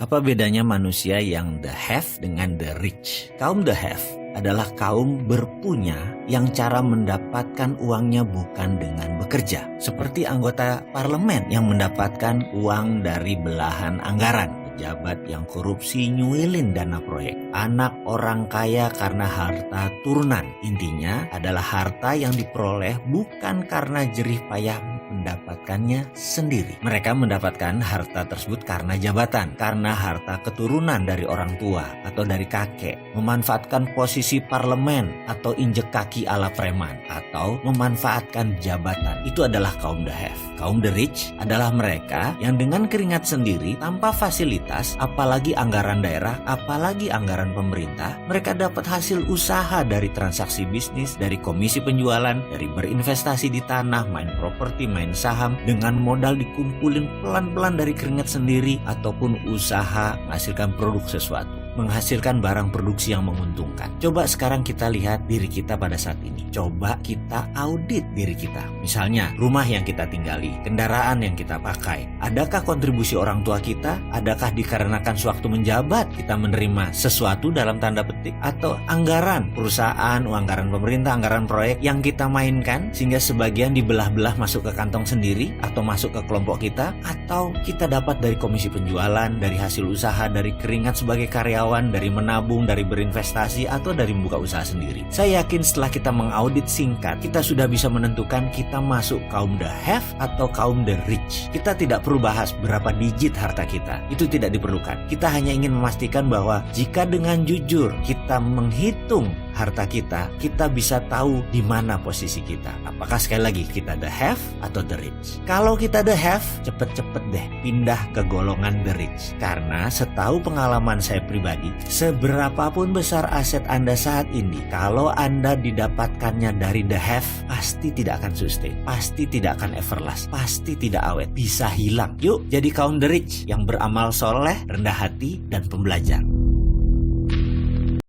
Apa bedanya manusia yang the have dengan the rich? Kaum the have adalah kaum berpunya yang cara mendapatkan uangnya bukan dengan bekerja. Seperti anggota parlemen yang mendapatkan uang dari belahan anggaran. Pejabat yang korupsi nyuilin dana proyek. Anak orang kaya karena harta turunan. Intinya adalah harta yang diperoleh bukan karena jerih payah mendapatkannya sendiri. Mereka mendapatkan harta tersebut karena jabatan, karena harta keturunan dari orang tua atau dari kakek, memanfaatkan posisi parlemen atau injek kaki ala preman, atau memanfaatkan jabatan. Itu adalah kaum the have. Kaum the rich adalah mereka yang dengan keringat sendiri tanpa fasilitas, apalagi anggaran daerah, apalagi anggaran pemerintah, mereka dapat hasil usaha dari transaksi bisnis, dari komisi penjualan, dari berinvestasi di tanah, main properti, main saham, dengan modal dikumpulin pelan-pelan dari keringat sendiri ataupun usaha menghasilkan produk sesuatu, menghasilkan barang produksi yang menguntungkan. Coba sekarang kita lihat diri kita pada saat ini. Coba kita audit diri kita. Misalnya, rumah yang kita tinggali, kendaraan yang kita pakai. Adakah kontribusi orang tua kita? Adakah dikarenakan sewaktu menjabat kita menerima sesuatu dalam tanda petik? Atau anggaran perusahaan, anggaran pemerintah, anggaran proyek yang kita mainkan sehingga sebagian dibelah-belah masuk ke kantong sendiri atau masuk ke kelompok kita? Atau kita dapat dari komisi penjualan, dari hasil usaha, dari keringat sebagai karyawan, dari menabung, dari berinvestasi, atau dari membuka usaha sendiri. Saya yakin setelah kita mengaudit singkat, kita sudah bisa menentukan kita masuk kaum the have atau kaum the rich. Kita tidak perlu bahas berapa digit harta kita. Itu tidak diperlukan. Kita hanya ingin memastikan bahwa jika dengan jujur kita menghitung harta kita bisa tahu di mana posisi kita. Apakah sekali lagi kita the have atau the rich? Kalau kita the have, cepet-cepet deh pindah ke golongan the rich. Karena setahu pengalaman saya pribadi, seberapapun besar aset Anda saat ini, kalau Anda didapatkannya dari the have, pasti tidak akan sustain, pasti tidak akan everlast, pasti tidak awet, bisa hilang. Yuk jadi kaum the rich yang beramal soleh, rendah hati, dan pembelajar.